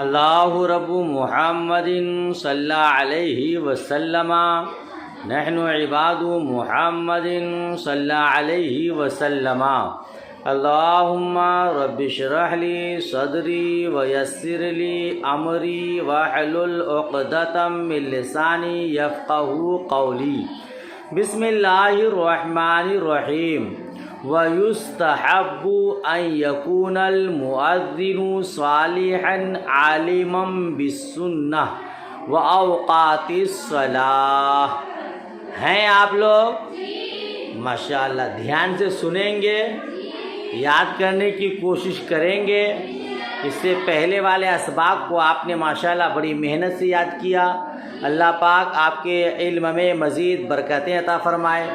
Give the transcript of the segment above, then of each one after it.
اللہ رب محمد صلی اللہ علیہ وسلم نحن عباد محمد صلی اللہ علیہ وسلم اللہم رب اشرح لی صدری ویسر لی امری واحلل عقدۃ من لسانی یفقہوا قولی بسم اللہ الرحمن الرحیم وَيُسْتَحَبُّ أَن يَكُونَ الْمُؤَذِّنُ صَالِحًا عَالِمًا بِالسُّنَّةِ وَأَوْقَاتِ الصَّلَاةِ۔ ہیں آپ لوگ؟ ماشاءاللہ دھیان سے سنیں گے، یاد کرنے کی کوشش کریں گے۔ اس سے پہلے والے اسباق کو آپ نے ماشاءاللہ بڑی محنت سے یاد کیا۔ اللہ پاک آپ کے علم میں مزید برکتیں عطا فرمائے،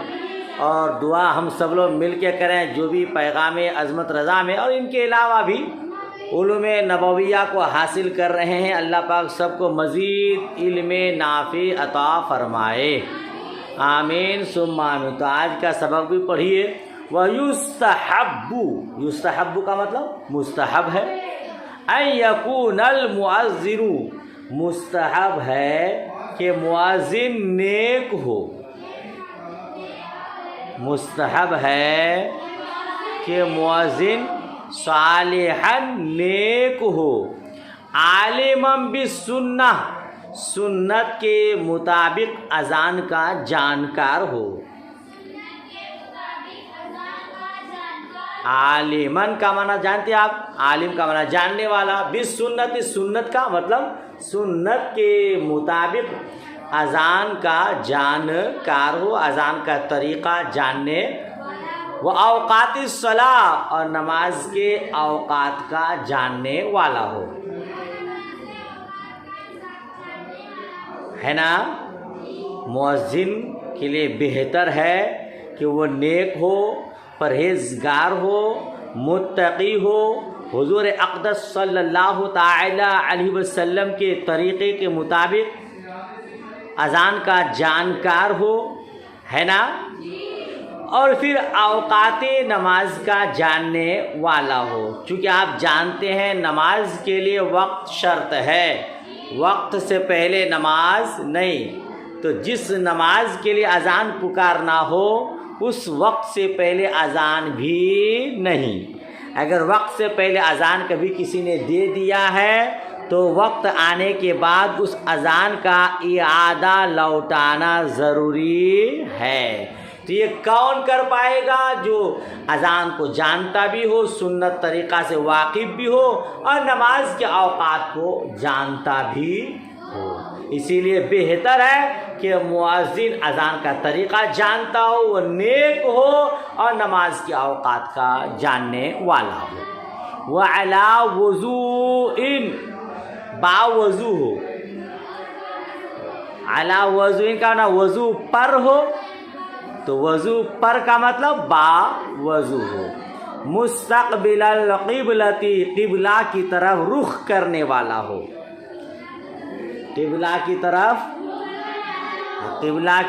اور دعا ہم سب لوگ مل کے کریں جو بھی پیغام عظمت رضا میں اور ان کے علاوہ بھی علوم نبویہ کو حاصل کر رہے ہیں، اللہ پاک سب کو مزید علم نافع عطا فرمائے، آمین ثم آمین۔ تو آج کا سبق بھی پڑھیے۔ وَيُسْتَحَبُّ، یستحب کا مطلب مستحب ہے، أَن يَكُونَ الْمُؤَذِّنُ، مستحب ہے کہ مؤذن نیک ہو، مستحب ہے کہ مؤذن صالحاً نیک ہو، عالماً بالسنہ، سنت کے مطابق اذان کا جانکار ہو۔ عالماً کا معنی جانتے آپ؟ عالم کا معنی جاننے والا، بالسنت، سنت کا مطلب سنت کے مطابق اذان کا جانکار ہو، اذان کا طریقہ جاننے، وہ اوقات الصلاۃ، اور نماز کے اوقات کا جاننے والا ہو، ہے نا؟ مؤذن کے لیے بہتر ہے کہ وہ نیک ہو، پرہیزگار ہو، متقی ہو، حضور اقدس صلی اللہ تعالی علیہ وسلم کے طریقے کے مطابق اذان کا جانکار ہو، ہے نا؟ اور پھر اوقات نماز کا جاننے والا ہو، چونکہ آپ جانتے ہیں نماز کے لیے وقت شرط ہے، وقت سے پہلے نماز نہیں۔ تو جس نماز کے لیے اذان پکارنا ہو اس وقت سے پہلے اذان بھی نہیں۔ اگر وقت سے پہلے اذان کبھی کسی نے دے دیا ہے تو وقت آنے کے بعد اس اذان کا اعادہ لوٹانا ضروری ہے۔ تو یہ کون کر پائے گا؟ جو اذان کو جانتا بھی ہو، سنت طریقہ سے واقف بھی ہو، اور نماز کے اوقات کو جانتا بھی ہو۔ اسی لیے بہتر ہے کہ مؤذن اذان کا طریقہ جانتا ہو، وہ نیک ہو، اور نماز کے اوقات کا جاننے والا ہو۔ وَعَلَى وُضُوءٍ، باوضو ہو، علی وضوء کا نا وضو پر ہو، تو وضو پر کا مطلب باوضو ہو۔ مستقبل القبلۃ، قبلہ کی طرف رخ کرنے والا ہو، قبلہ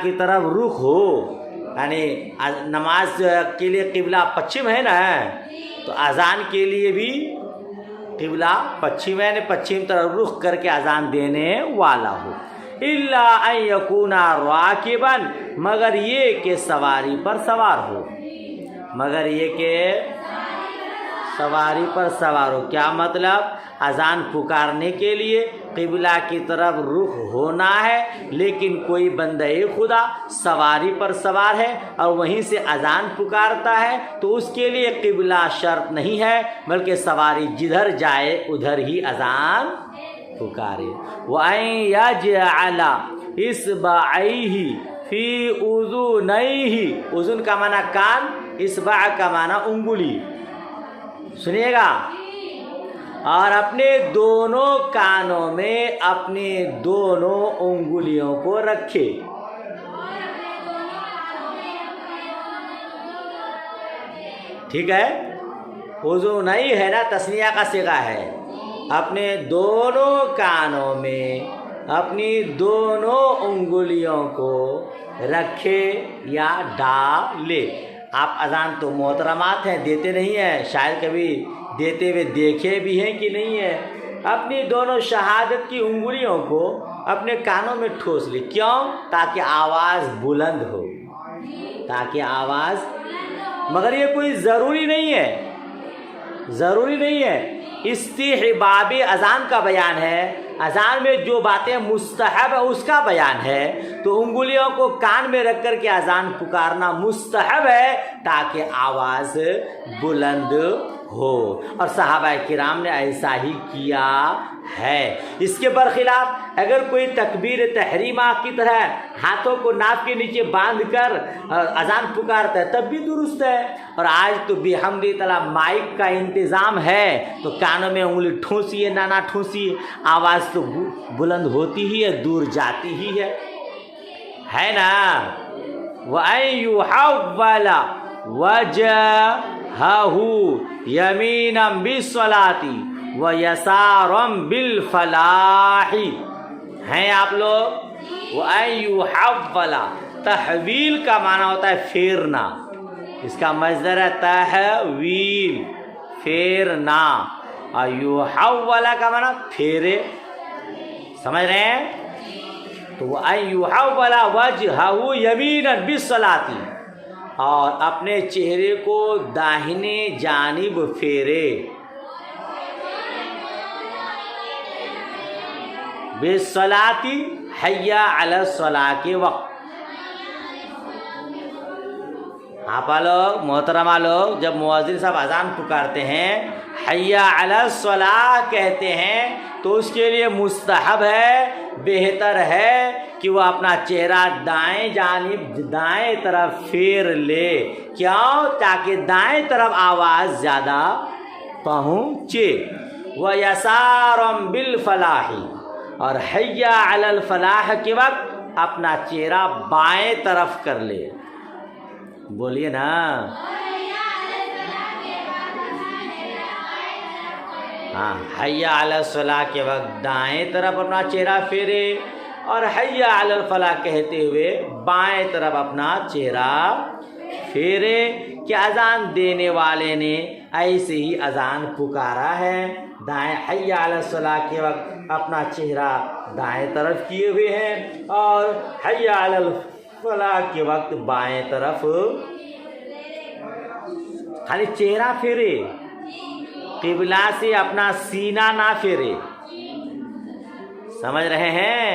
کی طرف رخ ہو، یعنی نماز کے لیے قبلہ پچھم ہے نا، تو اذان کے لیے بھی قبلہ پچھم ہے، یعنی پچھم طرف رخ کر کے اذان دینے والا ہو۔ الا ان یکون راکبا، مگر یہ کہ سواری پر سوار ہو، مگر یہ کہ سواری پر سوار ہو۔ کیا مطلب؟ اذان پکارنے کے لیے قبلہ کی طرف رخ ہونا ہے، لیکن کوئی بندہ خدا سواری پر سوار ہے اور وہیں سے اذان پکارتا ہے، تو اس کے لیے قبلہ شرط نہیں ہے، بلکہ سواری جدھر جائے ادھر ہی اذان پکارے۔ وَأَن يَجْعَلَ إِصْبَعَيْهِ فِي أُذُنَيْهِ، اذن کا معنی کان، اصبع کا معنی انگلی، سنیے گا، اور اپنے دونوں کانوں میں اپنی دونوں انگلیوں کو رکھے۔ ٹھیک ہے، اذنئی ہے نا، تثنیہ کا صیغہ ہے، اپنے دونوں کانوں میں اپنی دونوں انگلیوں کو رکھے یا ڈالے۔ آپ اذان تو محترمات ہیں، دیتے نہیں ہیں، شاید کبھی دیتے ہوئے دیکھے بھی ہیں کہ نہیں ہے، اپنی دونوں شہادت کی انگلیوں کو اپنے کانوں میں ٹھوس لی. کیوں؟ تاکہ آواز بلند ہو، تاکہ آواز. مگر یہ کوئی ضروری نہیں ہے، ضروری نہیں ہے. استحباب اذان کا بیان ہے، اذان میں جو باتیں مستحب ہے اس کا بیان ہے. تو انگلیوں کو کان میں رکھ کر کے اذان پکارنا مستحب ہے تاکہ آواز بلند ہو، اور صحابہ کرام نے ایسا ہی کیا ہے. اس کے برخلاف اگر کوئی تکبیر تحریمہ کی طرح ہاتھوں کو ناک کے نیچے باندھ کر اذان پکارتا ہے تب بھی درست ہے. اور آج تو بحمد تعالیٰ مائک کا انتظام ہے تو کانوں میں انگلی ٹھونسیے نہ ٹھونسیے، آواز تو بلند ہوتی ہی ہے، دور جاتی ہی ہے نا. وَأَن يُحَوَّلَ وَجْهَهُ يَمِينًا بِالصَّلَاةِ وَيَسَارًا بِالْفَلَاحِ. ہیں آپ لوگ؟ وَأَن يُحَوَّلَ، تحویل کا معنی ہوتا ہے پھیرنا، اس کا مصدر ہے تحویل، پھیرنا. اور یحول کا معنی پھیرے، سمجھ رہے ہیں؟ تو وَأَن يُحَوَّلَ وَجْهَهُ يَمِينًا بِالصَّلَاةِ، اور اپنے چہرے کو داہنے جانب پھیرے. بالصلاة، حی علی الصلاة کے وقت. آپا لوگ، محترمہ لوگ، جب مؤذن صاحب اذان پکارتے ہیں حی علی الصلاة کہتے ہیں تو اس کے لیے مستحب ہے، بہتر ہے کہ وہ اپنا چہرہ دائیں جانب، دائیں طرف پھیر لے. کیوں؟ تاکہ دائیں طرف آواز زیادہ پہنچے. وَيَسَارًا بِالْفَلَاحِ، اور حی علی الفلاح کے وقت اپنا چہرہ بائیں طرف کر لے. بولیے نا. ہاں، حی علی الصلاح کے وقت دائیں طرف اپنا چہرہ پھیرے، اور حی علی الفلاح کہتے ہوئے بائیں طرف اپنا چہرہ پھیرے. کہ اذان دینے والے نے ایسے ہی اذان پکارا ہے، دائیں حی علی الصلاح کے وقت اپنا چہرہ دائیں طرف کیے ہوئے ہیں، اور حی علی الفلاح کے وقت بائیں طرف خالی چہرہ پھیرے، قبلہ سے اپنا سینہ نہ پھیرے. سمجھ رہے ہیں؟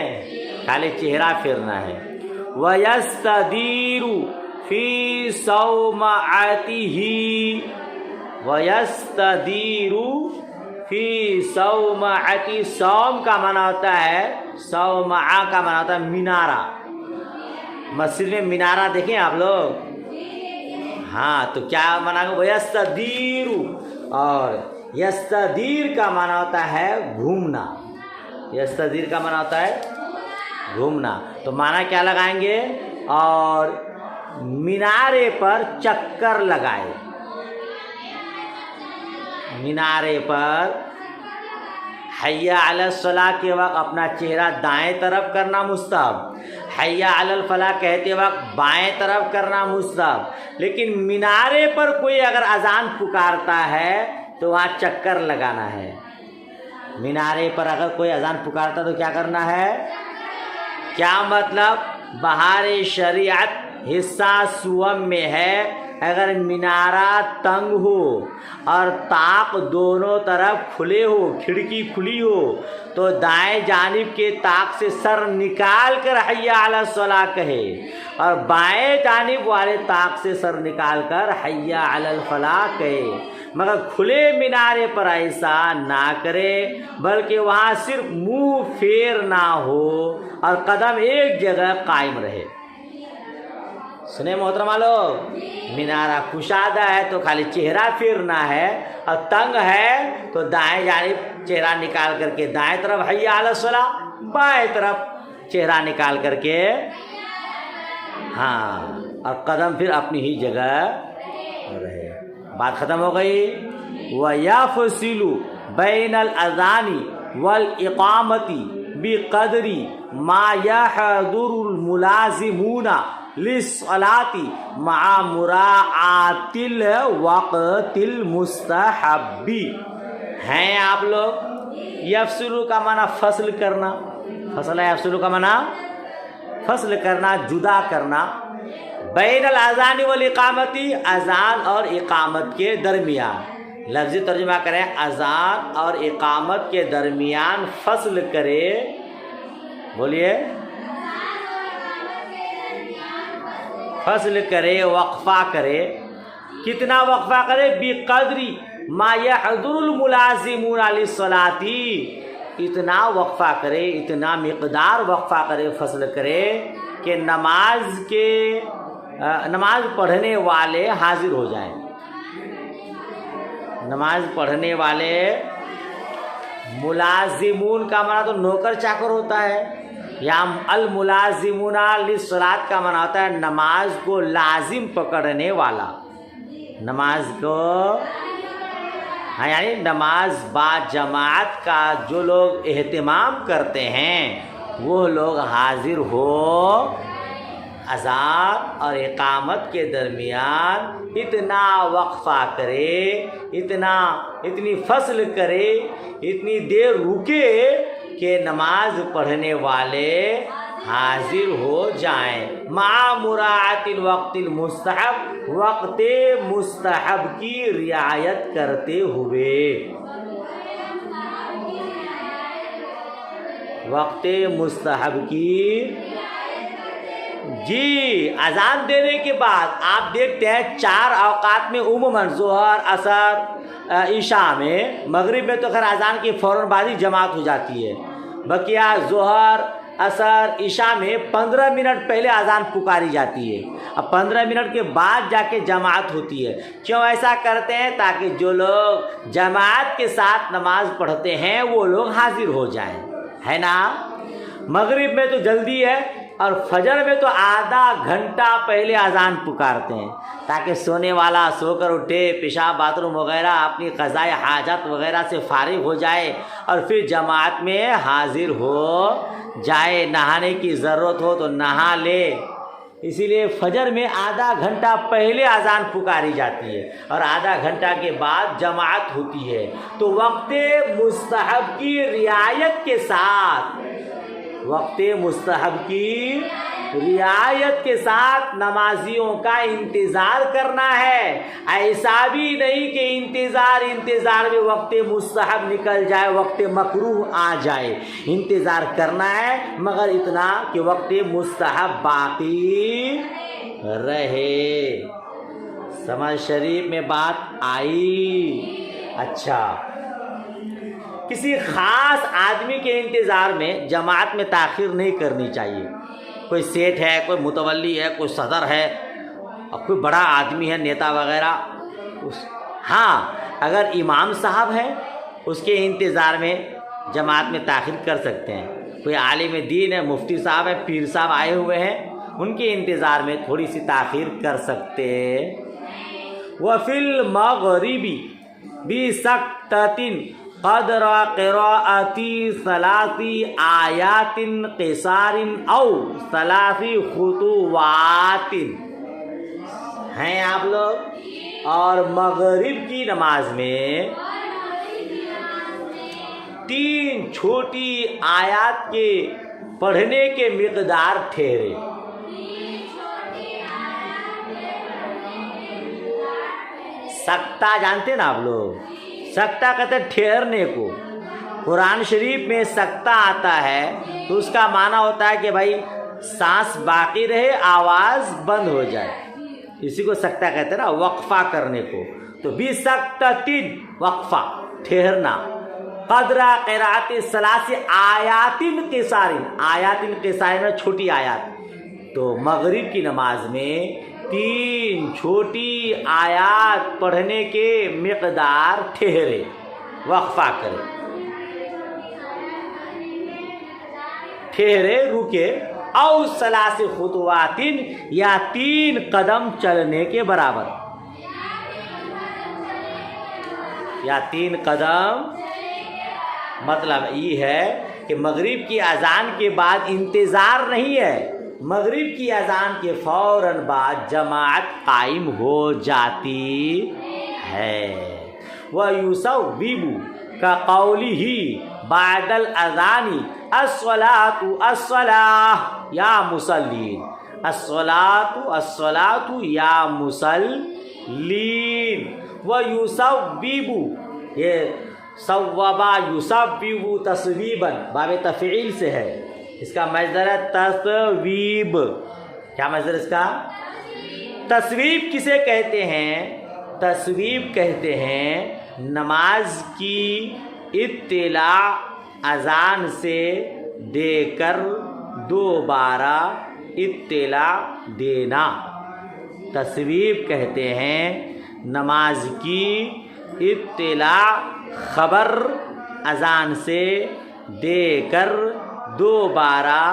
خالی چہرہ پھیرنا ہے. وَيَسْتَدِيرُ فِي صَوْمَعَتِهِ، وَيَسْتَدِيرُ فِي صَوْمَعَتِهِ. صوم کا معنی ہوتا ہے، صومعہ کا معنی ہوتا ہے مینارہ. مسجد میں مینارہ دیکھیں آپ لوگ؟ ہاں، تو کیا معنی ہے؟ وَيَسْتَدِيرُ، اور یستدیر کا معنی ہوتا ہے گھومنا. یستدیر کا معنی ہوتا ہے گھومنا. تو معنی کیا لگائیں گے؟ اور مینارے پر چکر لگائے. مینارے پر حی علی الصلاح کے وقت اپنا چہرہ دائیں طرف کرنا مستحب، حی علی الفلاح کہتے وقت بائیں طرف کرنا مستحب. لیکن مینارے پر کوئی اگر اذان پکارتا ہے تو وہاں چکر لگانا ہے. مینارے پر اگر کوئی اذان پکارتا تو کیا کرنا ہے؟ کیا مطلب؟ بہار شریعت حصہ سوم میں ہے، اگر مینارہ تنگ ہو اور طاق دونوں طرف کھلے ہو، کھڑکی کھلی ہو، تو دائیں جانب کے طاق سے سر نکال کر حی علی الصلاح کہے، اور بائیں جانب والے طاق سے سر نکال کر حی علی الفلاح کہے. مگر کھلے مینارے پر ایسا نہ کرے، بلکہ وہاں صرف منہ پھیرنا ہو اور قدم ایک جگہ قائم رہے. سنے محترمہ لوگ، مینارہ کشادہ ہے تو خالی چہرہ پھیرنا ہے، اور تنگ ہے تو دائیں جانب چہرہ نکال کر کے دائیں طرف حی علی الصلاح، بائیں طرف چہرہ نکال کر کے ہاں، اور قدم پھر اپنی ہی جگہ رہے. بات ختم ہو گئی. وَيَفْصِلُ بَيْنَ الْأَذَانِ وَالْإِقَامَةِ بِقَدْرِ مَا يَحْضُرُ الْمُلَازِمُونَ لِلصَّلَاةِ مَعَ مُرَاعَاةِ الْوَقْتِ الْمُسْتَحَبِّ. ہیں آپ لوگ؟ یفصلو کا معنی فصل کرنا، فصل یفصلو کا معنی فصل کرنا، جدا کرنا، بین الاذان والاقامتی، اذان اور اقامت کے درمیان، لفظی ترجمہ کریں اذان اور اقامت کے درمیان فصل کرے، بولیے فصل کرے، وقفہ کرے، کتنا وقفہ کرے؟ بقدری ما یحضر الملازمون للصلاۃ، اتنا وقفہ کرے، اتنا مقدار وقفہ کرے، فصل کرے کہ نماز پڑھنے والے حاضر ہو جائیں، نماز پڑھنے والے، ملازمون کا معنی تو نوکر چاکر ہوتا ہے، یا الملازمون للصلاۃ کا معنی ہوتا ہے نماز کو لازم پکڑنے والا، نماز کو ہاں یعنی نماز با جماعت کا جو لوگ اہتمام کرتے ہیں وہ لوگ حاضر ہو، اذان اور اقامت کے درمیان اتنا وقفہ کرے، اتنی فصل کرے، اتنی دیر رکے کہ نماز پڑھنے والے حاضر ہو جائیں، مع مراعات الوقت المستحب، وقت مستحب کی رعایت کرتے ہوئے، وقت مستحب کی، جی اذان دینے کے بعد آپ دیکھتے ہیں 4 اوقات میں عموماً ظہر، عصر، عشاء میں، مغرب میں تو خیر اذان کے فوراً بعد ہی جماعت ہو جاتی ہے، بقیہ ظہر، عصر، عشاء میں 15 منٹ پہلے اذان پکاری جاتی ہے، اب 15 منٹ کے بعد جا کے جماعت ہوتی ہے۔ کیوں ایسا کرتے ہیں؟ تاکہ جو لوگ جماعت کے ساتھ نماز پڑھتے ہیں وہ لوگ حاضر ہو جائیں، ہے نا؟ مغرب میں تو جلدی ہے اور فجر میں تو آدھا گھنٹہ پہلے اذان پکارتے ہیں تاکہ سونے والا سو کر اٹھے، پیشاب باتھ روم وغیرہ اپنی قضائے حاجت وغیرہ سے فارغ ہو جائے اور پھر جماعت میں حاضر ہو جائے، نہانے کی ضرورت ہو تو نہا لے، اسی لیے فجر میں آدھا گھنٹہ پہلے اذان پکاری جاتی ہے اور آدھا گھنٹہ کے بعد جماعت ہوتی ہے۔ تو وقت مستحب کی رعایت کے ساتھ، وقت مستحب کی رعایت کے ساتھ نمازیوں کا انتظار کرنا ہے، ایسا بھی نہیں کہ انتظار میں وقت مستحب نکل جائے، وقت مکروہ آ جائے، انتظار کرنا ہے مگر اتنا کہ وقت مستحب باقی رہے۔ سمجھ شریف میں بات آئی؟ اچھا، کسی خاص آدمی کے انتظار میں جماعت میں تاخیر نہیں کرنی چاہیے، کوئی سیٹھ ہے، کوئی متولی ہے، کوئی صدر ہے اور کوئی بڑا آدمی ہے، نیتا وغیرہ، ہاں اگر امام صاحب ہے اس کے انتظار میں جماعت میں تاخیر کر سکتے ہیں، کوئی عالم دین ہے، مفتی صاحب ہے، پیر صاحب آئے ہوئے ہیں، ان کے انتظار میں تھوڑی سی تاخیر کر سکتے۔ وفی المغرب بسکتۃ قدر قراءۃ 3 آیات قصار او 3 خطوات، ہیں آپ لوگ، اور مغرب کی نماز میں 3 چھوٹی آیات کے پڑھنے کے مقدار ٹھہرے۔ سکتہ جانتے ہیں نا آپ لوگ؟ سکتہ کہتے ہیں ٹھہرنے کو، قرآن شریف میں سکتہ آتا ہے تو اس کا معنی ہوتا ہے کہ بھائی سانس باقی رہے، آواز بند ہو جائے، اسی کو سکتہ کہتے ہیں نا، وقفہ کرنے کو۔ تو بسکتۃ وقفہ، ٹھہرنا، قدر قراءۃ 3 آیات قصار، آیات قصار میں چھوٹی آیات، تو مغرب کی نماز میں 3 چھوٹی آیات پڑھنے کے مقدار ٹھہرے، وقفہ کرے، ٹھہرے، رکے، او 3 خطوات یا 3 قدم چلنے کے برابر، یا 3 قدم، مطلب یہ ہے کہ مغرب کی اذان کے بعد انتظار نہیں ہے، مغرب کی اذان کے فوراً بعد جماعت قائم ہو جاتی ہے۔ وَيُصَوِّبُ کا قولی بعد الاذان الصلاۃ الصلاۃ یا مسلین، الصلاۃ الصلاۃ یا مسلین، ویصوب، یہ صوبا یصوب تصویبا باب تفعیل سے ہے، اس کا مصدر ہے تصویب۔ کیا مصدر اس کا؟ تصویب کسے کہتے ہیں؟ تصویب کہتے ہیں نماز کی اطلاع اذان سے دے کر دوبارہ اطلاع دینا۔ تصویب کہتے ہیں نماز کی اطلاع خبر اذان سے دے کر دوبارہ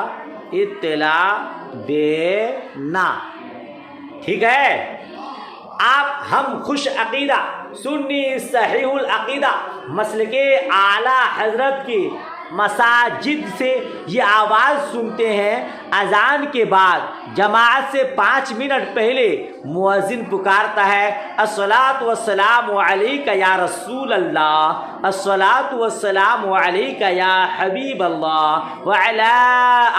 اطلاع دینا۔ ٹھیک ہے؟ ہم خوش عقیدہ سنی صحیح العقیدہ مسلک اعلیٰ حضرت کی مساجد سے یہ آواز سنتے ہیں، اذان کے بعد جماعت سے 5 منٹ پہلے مؤذن پکارتا ہے الصلاۃ والسلام علیک یا رسول اللہ، الصلاۃ والسلام علیک یا حبیب اللہ، وعلی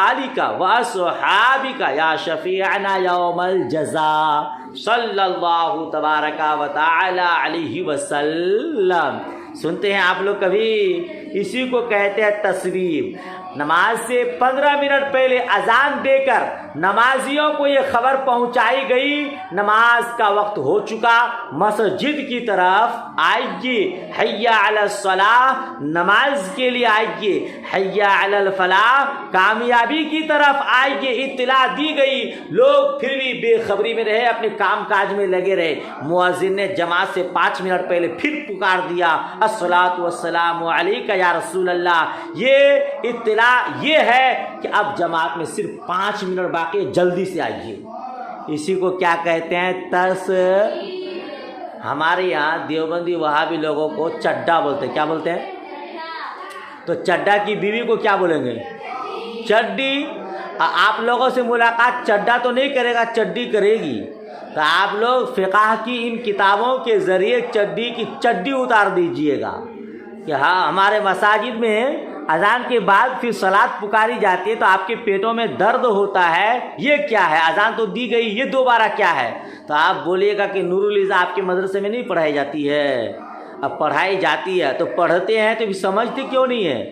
آلک واصحابک یا شفیعنا یوم الجزاء صلی اللہ تبارک و تعالی علیہ وسلم۔ سنتے ہیں آپ لوگ کبھی؟ اسی کو کہتے ہیں تصویب۔ نماز سے 15 منٹ پہلے اذان دے کر نمازیوں کو یہ خبر پہنچائی گئی نماز کا وقت ہو چکا، مسجد کی طرف آئیے، حی علی الصلاۃ نماز کے لیے آئیے، حی علی الفلاح کامیابی کی طرف آئیے۔ اطلاع دی گئی، لوگ پھر بھی بے خبری میں رہے، اپنے کام کاج میں لگے رہے۔ مؤذن نے جماعت سے 5 منٹ پہلے پھر پکار دیا الصلاۃ والسلام علیک یا رسول اللہ۔ یہ اطلاع یہ ہے کہ اب جماعت میں صرف 5 منٹ باقی، جلدی سے آئیے۔ اسی کو کیا کہتے ہیں؟ ہمارے یہاں دیوبندی وہابی لوگوں کو چڈا بولتے ہیں۔ کیا بولتے ہیں؟ تو چڈا کی بیوی کو کیا بولیں گے؟ چڈی۔ آپ لوگوں سے ملاقات چڈا تو نہیں کرے گا، چڈی کرے گی۔ تو آپ لوگ فقہ کی ان کتابوں کے ذریعے چڈی کی چڈی اتار دیجئے گا کہ ہاں ہمارے مساجد میں اذان کے بعد پھر صلاۃ پکاری جاتی ہے تو آپ کے پیٹوں میں درد ہوتا ہے، یہ کیا ہے؟ اذان تو دی گئی، یہ دوبارہ کیا ہے؟ تو آپ بولیے گا کہ نور العزا آپ کے مدرسے میں نہیں پڑھائی جاتی ہے۔ اب پڑھائی جاتی ہے تو پڑھتے ہیں تو بھی سمجھتے کیوں نہیں ہیں؟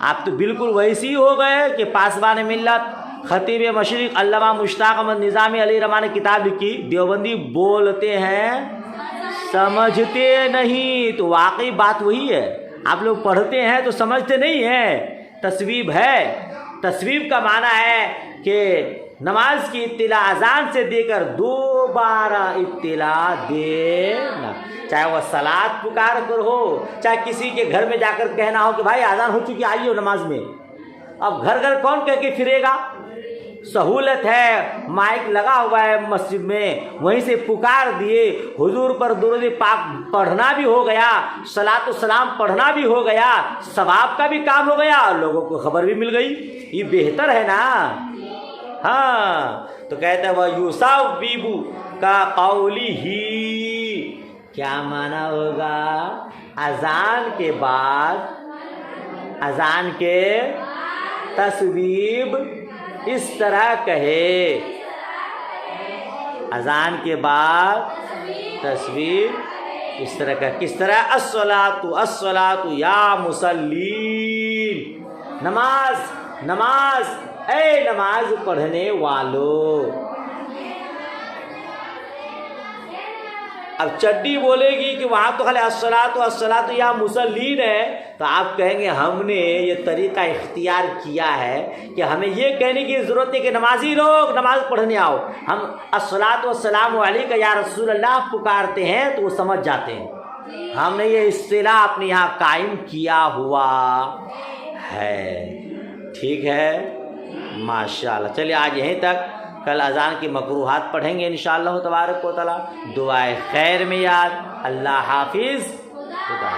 آپ تو بالکل ویسی ہی ہو گئے کہ پاسبان ملت خطیب مشرق علامہ مشتاق احمد نظامی علیہ رحمٰ نے کتاب لکھی، دیوبندی بولتے ہیں سمجھتے نہیں۔ تو واقعی بات وہی ہے، آپ لوگ پڑھتے ہیں تو سمجھتے نہیں ہیں۔ تصویب ہے، تصویب کا معنی ہے کہ نماز کی اطلاع اذان سے دے کر دوبارہ اطلاع دینا، چاہے وہ صلاۃ پکار کر ہو، چاہے کسی کے گھر میں جا کر کہنا ہو کہ بھائی اذان ہو چکی آئیے ہو نماز میں۔ اب گھر گھر کون کہہ کے پھرے گا؟ سہولت ہے، مائک لگا ہوا ہے مسجد میں، وہیں سے پکار دیے، حضور پر درود پاک پڑھنا بھی ہو گیا، صلاۃ و سلام پڑھنا بھی ہو گیا، ثواب کا بھی کام ہو گیا اور لوگوں کو خبر بھی مل گئی۔ یہ بہتر ہے نا؟ ہاں، تو کہتے ہیں وہ یصوب کا قولی ہی، کیا معنی ہوگا؟ اذان کے بعد، اذان کے تصویب اس طرح کہے، اذان کے بعد تصویب اس طرح کا، کس طرح؟ الصلاۃ الصلاۃ یا مسلین، نماز نماز اے نماز پڑھنے والو۔ اب چڈی بولے گی کہ وہاں تو خالی الصلاۃ الصلاۃ یا مسلین ہے، تو آپ کہیں گے ہم نے یہ طریقہ اختیار کیا ہے کہ ہمیں یہ کہنے کی ضرورت ہے کہ نمازی لوگ نماز پڑھنے آؤ، ہم الصلاۃ والسلام علیک یا رسول اللہ پکارتے ہیں تو وہ سمجھ جاتے ہیں۔ ہم نے یہ اصطلاح اپنے یہاں قائم کیا ہوا ہے۔ ٹھیک ہے، ماشاءاللہ۔ چلیے آج یہیں تک، کل اذان کی مکروہات پڑھیں گے انشاءاللہ تبارک و تعالی۔ دعائے خیر میں یاد۔ اللہ حافظ، خدا